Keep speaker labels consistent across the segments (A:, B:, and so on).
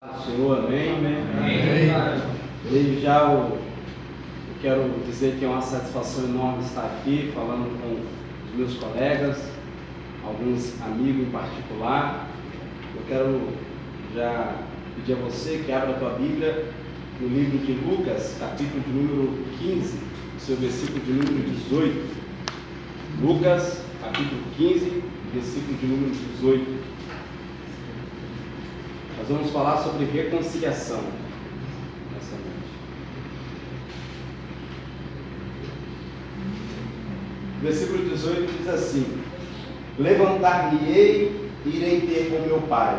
A: Senhor, amém?
B: Amém.
A: Desde já eu quero dizer que é uma satisfação enorme estar aqui falando com os meus colegas, alguns amigos em particular. Eu quero já pedir a você que abra a tua Bíblia no livro de Lucas, capítulo de número 15, seu versículo de número 18. Lucas, capítulo 15, versículo de número 18. Nós vamos falar sobre reconciliação nessa noite. Versículo 18 diz assim: Levantar-me-ei e irei ter com meu pai,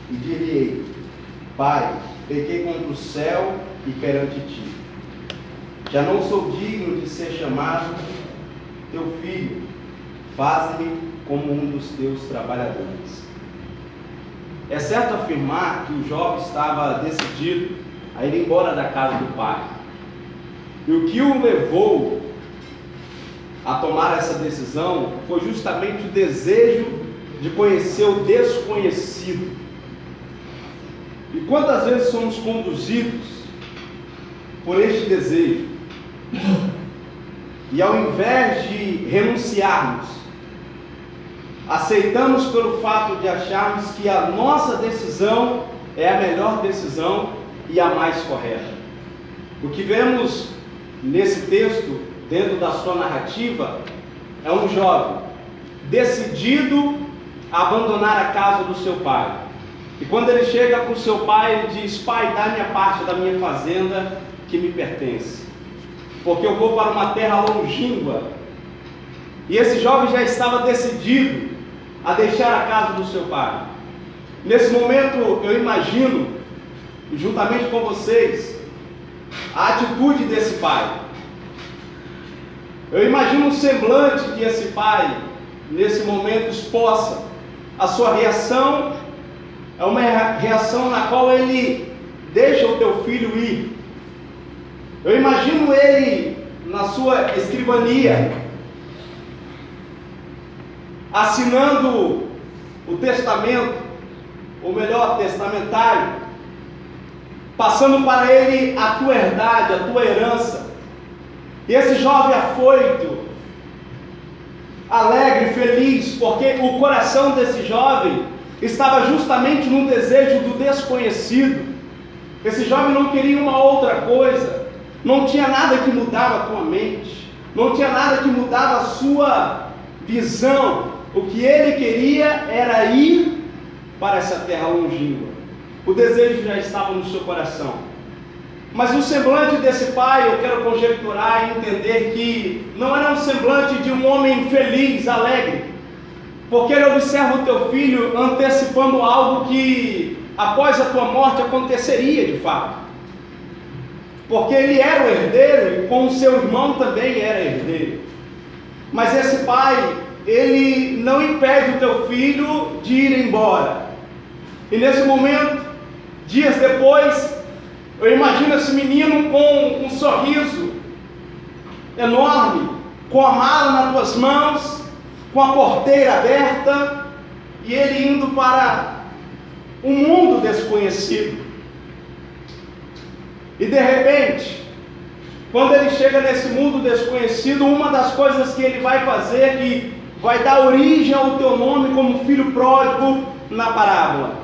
A: e dir-lhe-ei: Pai, pequei contra o céu e perante ti. Já não sou digno de ser chamado teu filho, faze-me como um dos teus trabalhadores. É certo afirmar que o jovem estava decidido a ir embora da casa do pai. E o que o levou a tomar essa decisão foi justamente o desejo de conhecer o desconhecido. E quantas vezes somos conduzidos por este desejo? E ao invés de renunciarmos, aceitamos pelo fato de acharmos que a nossa decisão é a melhor decisão e a mais correta. O que vemos nesse texto, dentro da sua narrativa, é um jovem decidido a abandonar a casa do seu pai. E quando ele chega para o seu pai, ele diz: Pai, dá-me a parte da minha fazenda que me pertence, porque eu vou para uma terra longínqua. E esse jovem já estava decidido a deixar a casa do seu pai. Nesse momento eu imagino, juntamente com vocês, a atitude desse pai. Eu imagino o semblante que esse pai, nesse momento, esposa. A sua reação é uma reação na qual ele deixa o teu filho ir. Eu imagino ele na sua escrivania, assinando o testamento, ou melhor, testamentário, passando para ele a tua herdade, a tua herança. E esse jovem afoito, alegre, feliz, porque o coração desse jovem estava justamente no desejo do desconhecido. Esse jovem não queria uma outra coisa, não tinha nada que mudava a tua mente, não tinha nada que mudava a sua visão. O que ele queria era ir para essa terra longínqua. O desejo já estava no seu coração. Mas o semblante desse pai, eu quero conjecturar e entender que não era um semblante de um homem feliz, alegre, porque ele observa o teu filho antecipando algo que após a tua morte aconteceria de fato. Porque ele era o herdeiro e com o seu irmão também era herdeiro. Mas esse pai, ele não impede o teu filho de ir embora. E nesse momento, dias depois, eu imagino esse menino com um sorriso enorme, com a mala nas tuas mãos, com a porteira aberta, e ele indo para um mundo desconhecido. E de repente, quando ele chega nesse mundo desconhecido, uma das coisas que ele vai fazer, que vai dar origem ao teu nome como filho pródigo na parábola,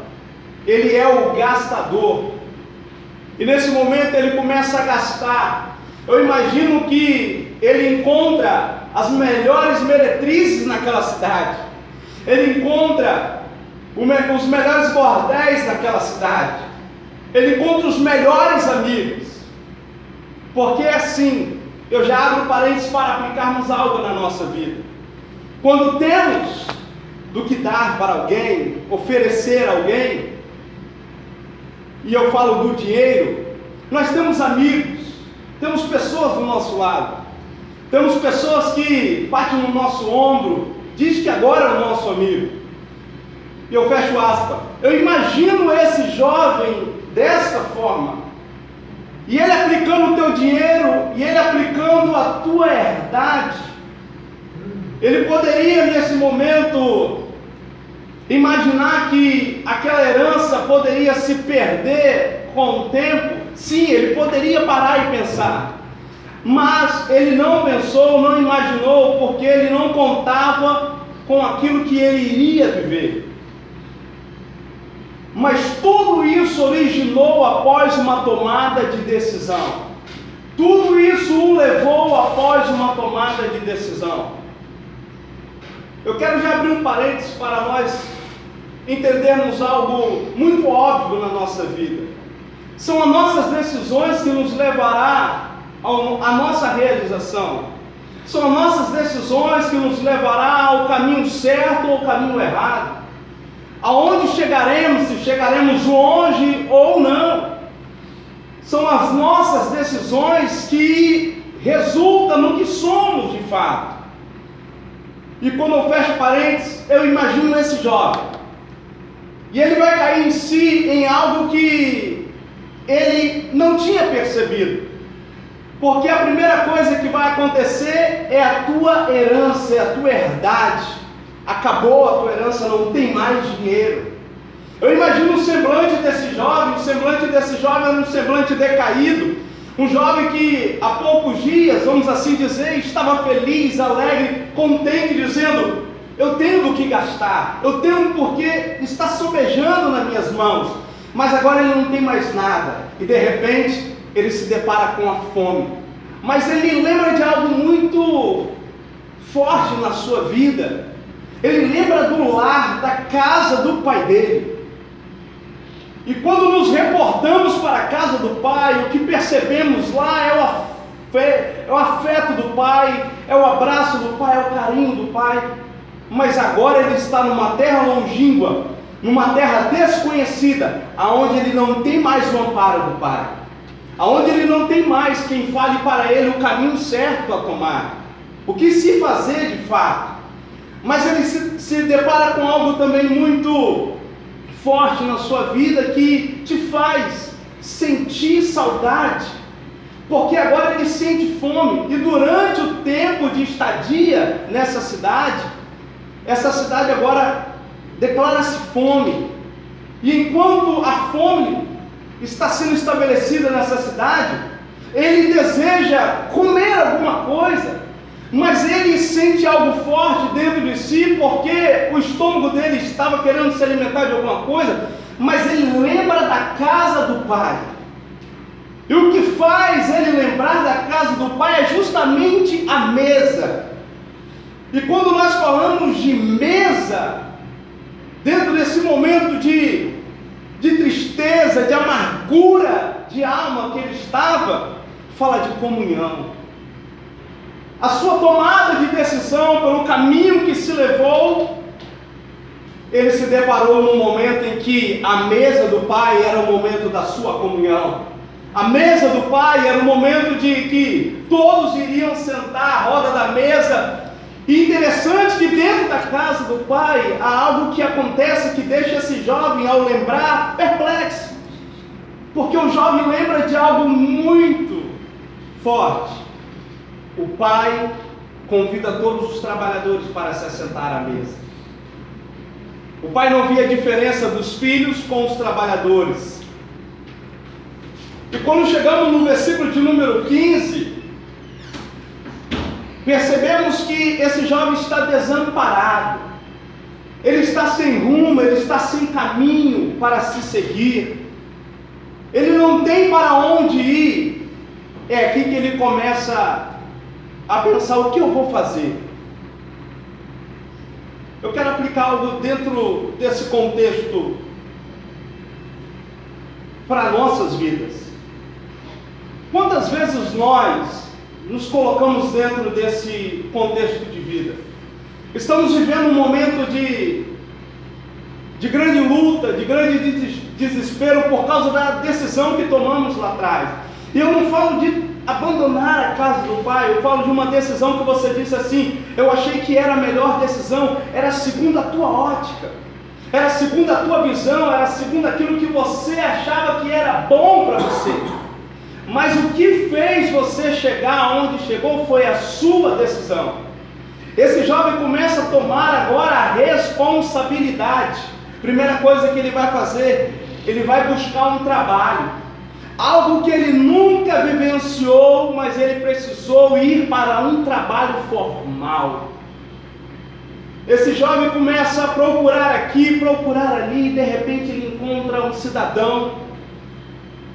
A: ele é o gastador. E nesse momento ele começa a gastar. Eu imagino que ele encontra as melhores meretrizes naquela cidade, ele encontra os melhores bordéis naquela cidade, ele encontra os melhores amigos. Porque assim, eu já abro parênteses para aplicarmos algo na nossa vida. Quando temos do que dar para alguém, oferecer a alguém, e eu falo do dinheiro, nós temos amigos, temos pessoas do nosso lado, temos pessoas que batem no nosso ombro, diz que agora é o nosso amigo. E eu fecho aspas. Eu imagino esse jovem desta forma, e ele aplicando o teu dinheiro, e ele aplicando a tua herdade. Ele poderia nesse momento imaginar que aquela herança poderia se perder com o tempo, sim, ele poderia parar e pensar. Mas ele não pensou, não imaginou, porque ele não contava com aquilo que ele iria viver. Mas tudo isso originou após uma tomada de decisão. Tudo isso o levou após uma tomada de decisão. Eu quero já abrir um parênteses para nós entendermos algo muito óbvio na nossa vida. São as nossas decisões que nos levará à nossa realização. São as nossas decisões que nos levará ao caminho certo ou ao caminho errado. Aonde chegaremos, se chegaremos longe ou não. São as nossas decisões que resultam no que somos de fato. E quando eu fecho parênteses, eu imagino esse jovem. E ele vai cair em si em algo que ele não tinha percebido. Porque a primeira coisa que vai acontecer é a tua herança, é a tua herdade. Acabou a tua herança, não tem mais dinheiro. Eu imagino o semblante desse jovem. O semblante desse jovem era um semblante decaído. Um jovem que há poucos dias, vamos assim dizer, estava feliz, alegre, contente, dizendo: eu tenho do que gastar, eu tenho porque está sobejando nas minhas mãos. Mas agora ele não tem mais nada. E de repente ele se depara com a fome. Mas ele lembra de algo muito forte na sua vida. Ele lembra do lar, da casa do pai dele. E quando nos reportamos para a casa do pai, o que percebemos lá é o afeto do pai, é o abraço do pai, é o carinho do pai. Mas agora ele está numa terra longínqua, numa terra desconhecida, aonde ele não tem mais o amparo do pai, aonde ele não tem mais quem fale para ele o caminho certo a tomar, o que se fazer de fato. Mas ele se depara com algo também muito forte na sua vida, que te faz sentir saudade, porque agora ele sente fome. E durante o tempo de estadia nessa cidade, essa cidade agora declara-se fome. E enquanto a fome está sendo estabelecida nessa cidade, ele deseja comer alguma coisa, mas ele sente algo forte dentro de si, porque o estômago dele estava querendo se alimentar de alguma coisa, mas ele lembra da casa do pai. E o que faz ele lembrar da casa do pai é justamente a mesa. E quando nós falamos de mesa, dentro desse momento de tristeza, de amargura de alma que ele estava, fala de comunhão. A sua tomada de decisão pelo caminho que se levou, ele se deparou num momento em que a mesa do pai era o momento da sua comunhão. A mesa do pai era o momento de que todos iriam sentar à roda da mesa. E interessante que dentro da casa do pai há algo que acontece que deixa esse jovem, ao lembrar, perplexo. Porque o jovem lembra de algo muito forte. O pai convida todos os trabalhadores para se assentar à mesa. O pai não via a diferença dos filhos com os trabalhadores. E quando chegamos no versículo de número 15, percebemos que esse jovem está desamparado. Ele está sem rumo, ele está sem caminho para se seguir. Ele não tem para onde ir. É aqui que ele começa a pensar: o que eu vou fazer? Eu quero aplicar algo dentro desse contexto para nossas vidas. Quantas vezes nós nos colocamos dentro desse contexto de vida? Estamos vivendo um momento de grande luta, de grande desespero por causa da decisão que tomamos lá atrás. E eu não falo de abandonar a casa do pai, eu falo de uma decisão que você disse assim: eu achei que era a melhor decisão, era segundo a tua ótica, era segundo a tua visão, era segundo aquilo que você achava que era bom para você. Mas o que fez você chegar aonde chegou foi a sua decisão. Esse jovem começa a tomar agora a responsabilidade. Primeira coisa que ele vai fazer, ele vai buscar um trabalho. Algo que ele nunca vivenciou, mas ele precisou ir para um trabalho formal. Esse jovem começa a procurar aqui, procurar ali, e de repente ele encontra um cidadão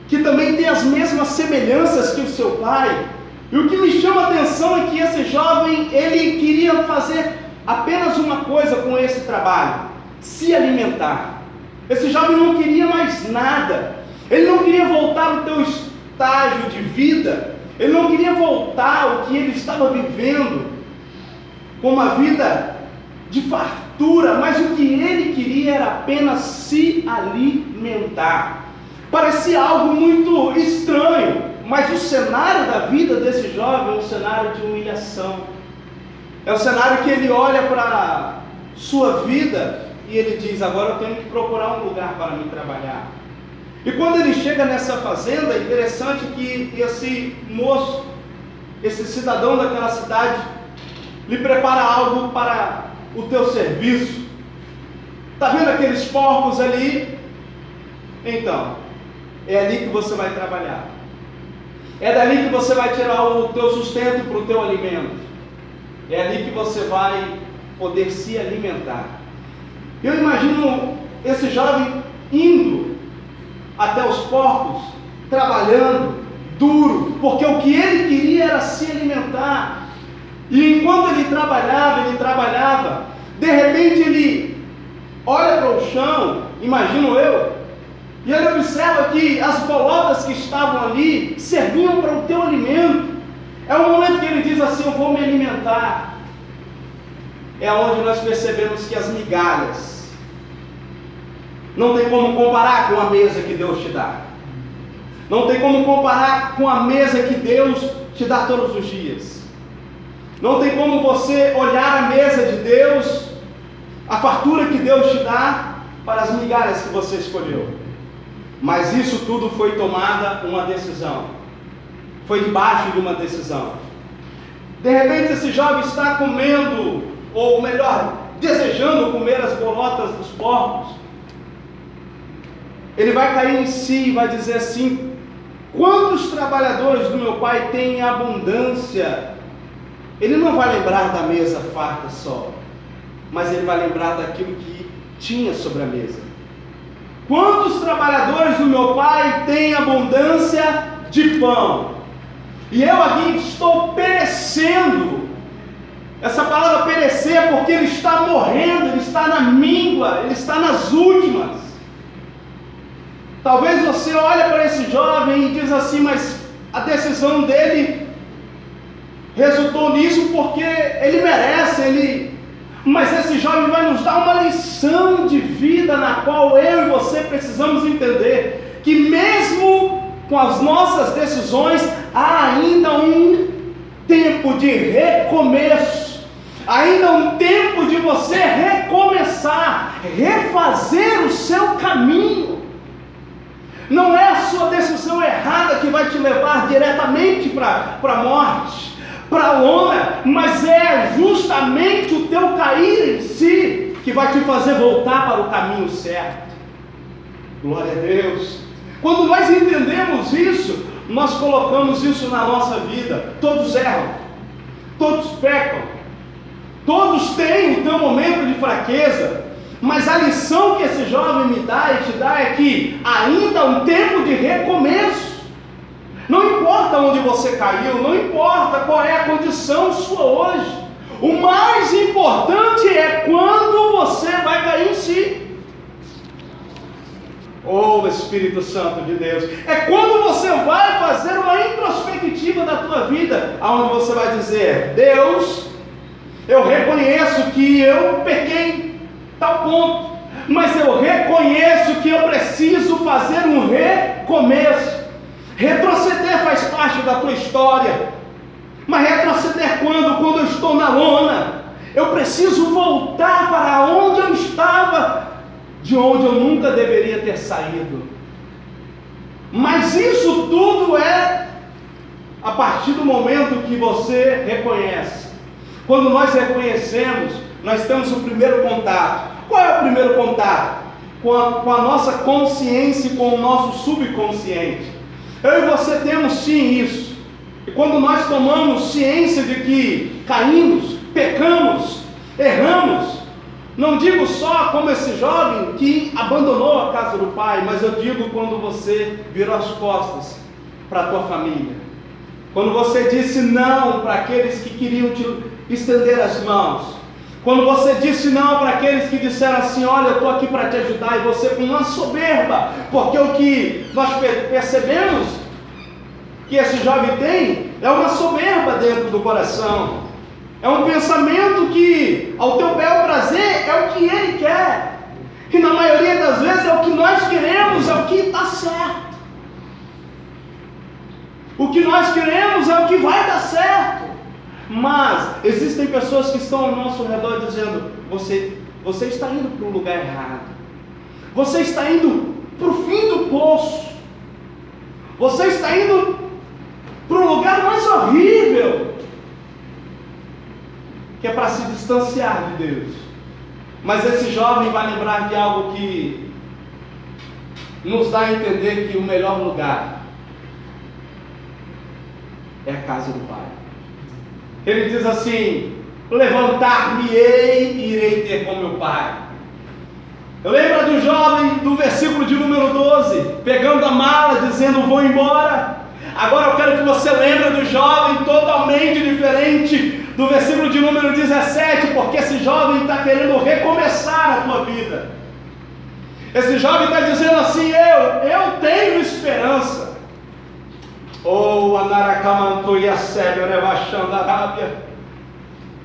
A: que também tem as mesmas semelhanças que o seu pai. E o que me chama a atenção é que esse jovem, ele queria fazer apenas uma coisa com esse trabalho: se alimentar. Esse jovem não queria mais nada. Ele não queria voltar ao teu estágio de vida. Ele não queria voltar ao que ele estava vivendo, com uma vida de fartura, mas o que ele queria era apenas se alimentar. Parecia algo muito estranho, mas o cenário da vida desse jovem é um cenário de humilhação. É um cenário que ele olha para a sua vida e ele diz: agora eu tenho que procurar um lugar para me trabalhar. E quando ele chega nessa fazenda, é interessante que esse moço, esse cidadão daquela cidade, lhe prepara algo para o teu serviço. Está vendo aqueles porcos ali? Então, é ali que você vai trabalhar. É dali que você vai tirar o teu sustento para o teu alimento. É ali que você vai poder se alimentar. Eu imagino esse jovem indo até os porcos, trabalhando duro, porque o que ele queria era se alimentar. E enquanto ele trabalhava, de repente ele olha para o chão, imagino eu, e ele observa que as bolotas que estavam ali serviam para o teu alimento. É o momento que ele diz assim: eu vou me alimentar. É onde nós percebemos que as migalhas não tem como comparar com a mesa que Deus te dá. Não tem como comparar com a mesa que Deus te dá todos os dias. Não tem como você olhar a mesa de Deus, a fartura que Deus te dá, para as migalhas que você escolheu. Mas isso tudo foi tomada uma decisão. Foi debaixo de uma decisão. De repente esse jovem está comendo, ou melhor, desejando comer as bolotas dos porcos. Ele vai cair em si e vai dizer assim: quantos trabalhadores do meu pai têm abundância? Ele não vai lembrar da mesa farta só, mas ele vai lembrar daquilo que tinha sobre a mesa. Quantos trabalhadores do meu pai têm abundância de pão? E eu aqui estou perecendo. Essa palavra perecer é porque ele está morrendo, ele está na míngua, ele está nas últimas. Talvez você olhe para esse jovem e diz assim: mas a decisão dele resultou nisso porque ele merece, Mas esse jovem vai nos dar uma lição de vida na qual eu e você precisamos entender que mesmo com as nossas decisões há ainda um tempo de recomeço, ainda um tempo de você recomeçar, refazer o seu caminho. Não é a sua decisão errada que vai te levar diretamente para a morte, para a lona, mas é justamente o teu cair em si que vai te fazer voltar para o caminho certo. Glória a Deus. Quando nós entendemos isso, nós colocamos isso na nossa vida. Todos erram, todos pecam, todos têm o teu momento de fraqueza, mas a lição que esse jovem me dá e te dá é que ainda há um tempo de recomeço. Não importa onde você caiu, não importa qual é a condição sua hoje, o mais importante é quando você vai cair em si. Oh, Espírito Santo de Deus, é quando você vai fazer uma introspectiva da tua vida, aonde você vai dizer: Deus, eu reconheço que eu pequei tal ponto, mas eu reconheço que eu preciso fazer um recomeço. Retroceder faz parte da tua história, mas retroceder quando? Quando eu estou na lona. Eu preciso voltar para onde eu estava, de onde eu nunca deveria ter saído. Mas isso tudo é a partir do momento que você reconhece, Quando nós reconhecemos, nós temos o primeiro contato. Qual é o primeiro contato? Com a nossa consciência e com o nosso subconsciente. Eu e você temos sim isso. E quando nós tomamos ciência de que caímos, pecamos, erramos, não digo só como esse jovem que abandonou a casa do pai, mas eu digo quando você virou as costas para a tua família. Quando você disse não para aqueles que queriam te estender as mãos. Quando você disse não para aqueles que disseram assim, olha, eu estou aqui para te ajudar, e você com uma soberba, porque o que nós percebemos que esse jovem tem é uma soberba dentro do coração. É um pensamento que, ao teu bel prazer, é o que ele quer. E na maioria das vezes é o que nós queremos, é o que está certo. O que nós queremos é o que vai dar certo. Mas existem pessoas que estão ao nosso redor dizendo, você está indo para o lugar errado. Você está indo para o fim do poço. Você está indo para o lugar mais horrível, que é para se distanciar de Deus. Mas esse jovem vai lembrar de algo que nos dá a entender que o melhor lugar é a casa do Pai. Ele diz assim, levantar-me-ei e irei ter com meu Pai. Lembra do jovem do versículo de número 12, pegando a mala, dizendo, vou embora. Agora eu quero que você lembre do jovem totalmente diferente do versículo de número 17, porque esse jovem está querendo recomeçar a tua vida. Esse jovem está dizendo assim, eu tenho esperança. Oh, Anaracamantu e a Sébio rebaixando a Arábia.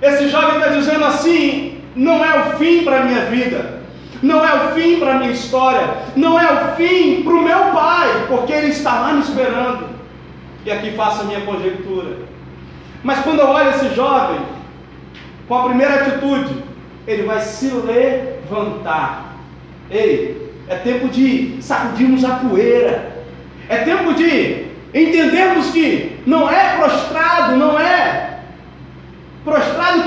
A: Esse jovem está dizendo assim, não é o fim para a minha vida, não é o fim para a minha história, não é o fim para o meu pai, porque ele está lá me esperando. E aqui faço a minha conjectura. Mas quando eu olho esse jovem, com a primeira atitude, ele vai se levantar. Ei, é tempo de sacudirmos a poeira. É tempo de entendermos que não é prostrado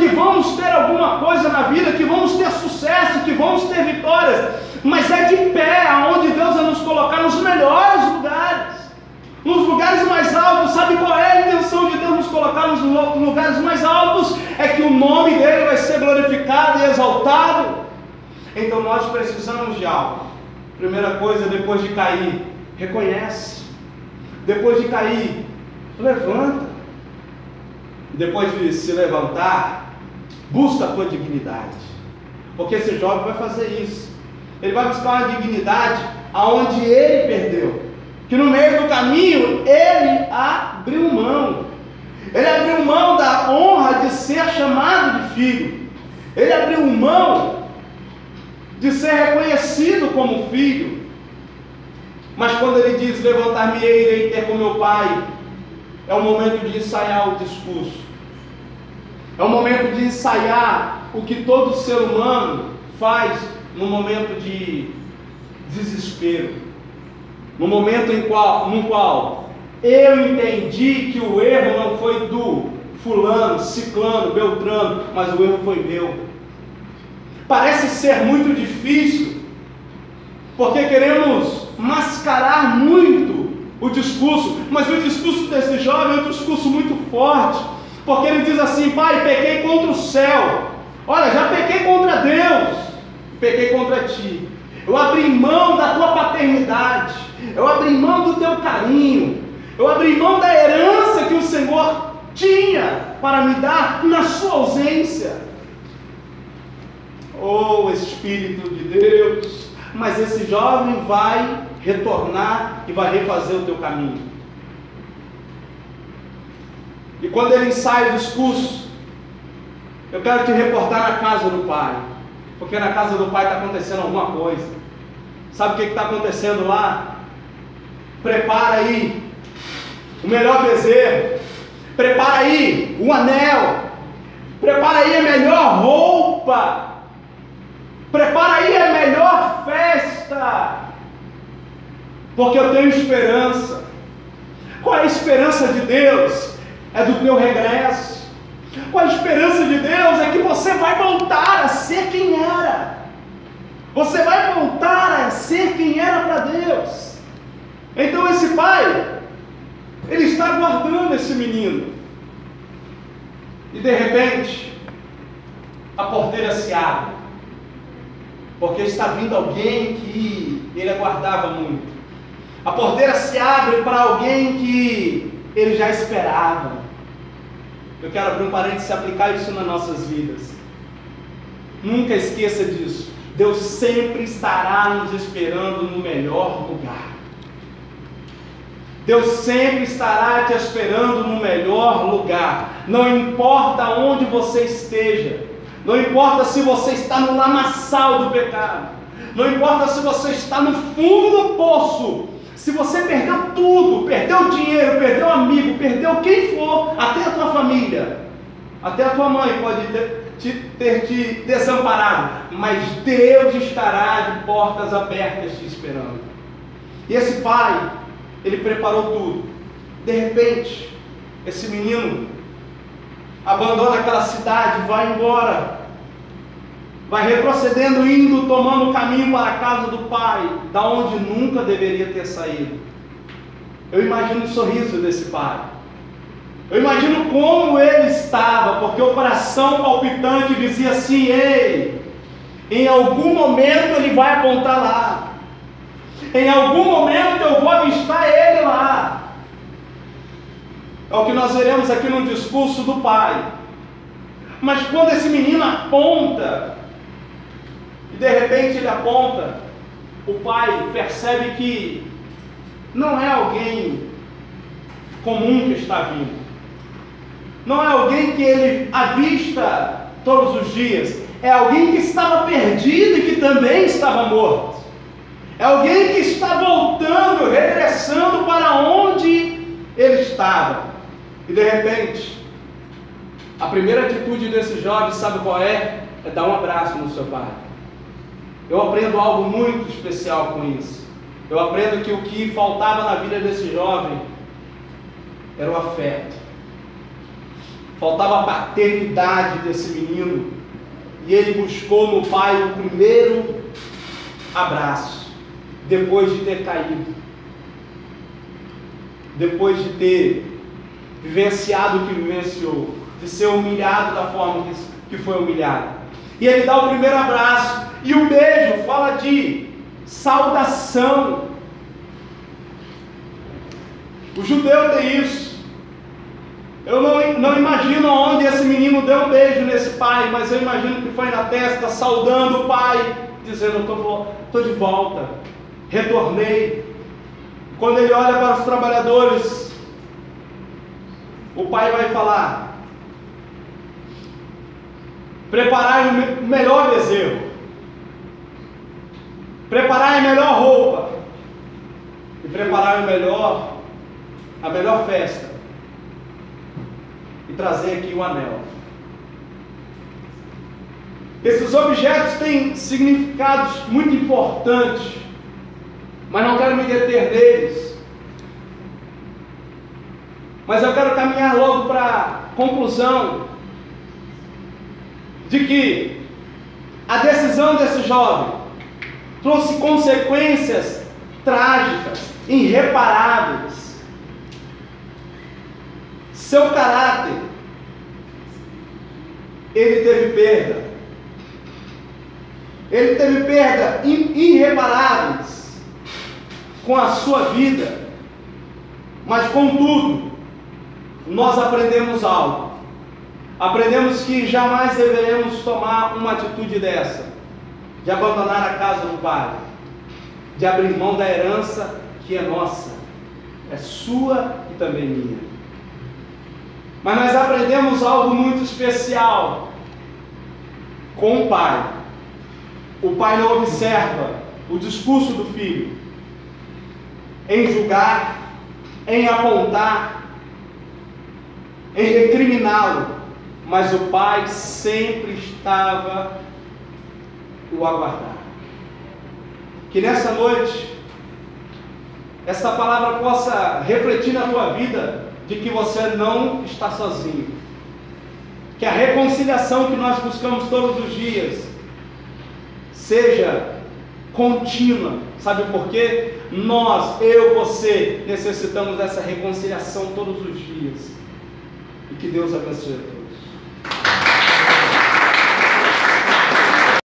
A: que vamos ter alguma coisa na vida, que vamos ter sucesso, que vamos ter vitórias, mas é de pé, aonde Deus vai nos colocar nos melhores lugares, nos lugares mais altos. Sabe qual é a intenção de Deus nos colocar nos lugares mais altos? É que o nome dele vai ser glorificado e exaltado. Então nós precisamos de algo. Primeira coisa, depois de cair, reconhece. Depois de cair, levanta. Depois de se levantar, busca a tua dignidade. Porque esse jovem vai fazer isso. Ele vai buscar uma dignidade aonde ele perdeu. Que no meio do caminho, ele abriu mão. Ele abriu mão da honra de ser chamado de filho. Ele abriu mão de ser reconhecido como filho. Mas quando ele diz, levantar-me-ei, irei ter com meu pai, é o momento de ensaiar o discurso. É o momento de ensaiar o que todo ser humano faz no momento de desespero. No momento no qual eu entendi que o erro não foi do fulano, ciclano, beltrano, mas o erro foi meu. Parece ser muito difícil, porque queremos mascarar muito o discurso, mas o discurso desse jovem é um discurso muito forte, porque ele diz assim, pai, pequei contra o céu, olha, já pequei contra Deus, pequei contra ti, eu abri mão da tua paternidade, eu abri mão do teu carinho, eu abri mão da herança que o Senhor tinha para me dar na sua ausência. Oh, Espírito de Deus! Mas esse jovem vai retornar e vai refazer o teu caminho. E quando ele ensaia o discurso, eu quero te reportar na casa do Pai, porque na casa do Pai está acontecendo alguma coisa. Sabe o que está acontecendo lá? Prepara aí o melhor bezerro, prepara aí o anel, prepara aí a melhor roupa, prepara aí a melhor festa, porque eu tenho esperança. Qual é a esperança de Deus? É do teu regresso. Com a esperança de Deus é que você vai voltar a ser quem era. Você vai voltar a ser quem era para Deus. Então esse pai, ele está guardando esse menino. E de repente, a porteira se abre. Porque está vindo alguém que ele aguardava muito. A porteira se abre para alguém que ele já esperava. Eu quero abrir um parênteses e aplicar isso nas nossas vidas. Nunca esqueça disso. Deus sempre estará nos esperando no melhor lugar. Deus sempre estará te esperando no melhor lugar. Não importa onde você esteja. Não importa se você está no lamaçal do pecado. Não importa se você está no fundo do poço. Se você perdeu tudo, perdeu o dinheiro, perdeu o amigo, perdeu quem for, até a tua família, até a tua mãe pode ter te desamparado, mas Deus estará de portas abertas te esperando. E esse pai, ele preparou tudo. De repente, esse menino abandona aquela cidade, vai embora, vai retrocedendo, indo, tomando o caminho para a casa do pai, da onde nunca deveria ter saído. Eu imagino o sorriso desse pai. Eu imagino como ele estava, porque o coração palpitante dizia assim: ei, em algum momento ele vai apontar lá. Em algum momento eu vou avistar ele lá. É o que nós veremos aqui no discurso do pai. Mas quando esse menino aponta, e de repente ele aponta, o pai percebe que não é alguém comum que está vindo. Não é alguém que ele avista todos os dias. É alguém que estava perdido e que também estava morto. É alguém que está voltando, regressando para onde ele estava. E de repente, a primeira atitude desse jovem, sabe qual é? É dar um abraço no seu pai. Eu aprendo algo muito especial com isso. Eu aprendo que o que faltava na vida desse jovem era o afeto. Faltava a paternidade desse menino. E ele buscou no pai o primeiro abraço, depois de ter caído, depois de ter vivenciado o que vivenciou, de ser humilhado da forma que foi humilhado. E ele dá o primeiro abraço, e o beijo fala de saudação. O judeu tem isso. Eu não imagino onde esse menino deu um beijo nesse pai, mas eu imagino que foi na testa, saudando o pai, dizendo: estou de volta, retornei. Quando ele olha para os trabalhadores, o pai vai falar: preparai o melhor bezerro, preparai a melhor roupa, e preparai a melhor festa, e trazer aqui o anel. Esses objetos têm significados muito importantes, mas não quero me deter neles. Mas eu quero caminhar logo para a conclusão de que a decisão desse jovem trouxe consequências trágicas, irreparáveis. Seu caráter, ele teve perda. Ele teve perda irreparáveis com a sua vida. Mas contudo, nós aprendemos algo. Aprendemos que jamais deveremos tomar uma atitude dessa, de abandonar a casa do pai, de abrir mão da herança que é nossa, é sua e também minha. Mas nós aprendemos algo muito especial com o pai. O pai não observa o discurso do filho em julgar, em apontar, em recriminá-lo, mas o pai sempre estava o aguardar. Que nessa noite essa palavra possa refletir na tua vida de que você não está sozinho, Que a reconciliação que nós buscamos todos os dias seja contínua. Sabe por quê? Nós, eu, você, necessitamos dessa reconciliação todos os dias. E que Deus abençoe a todos.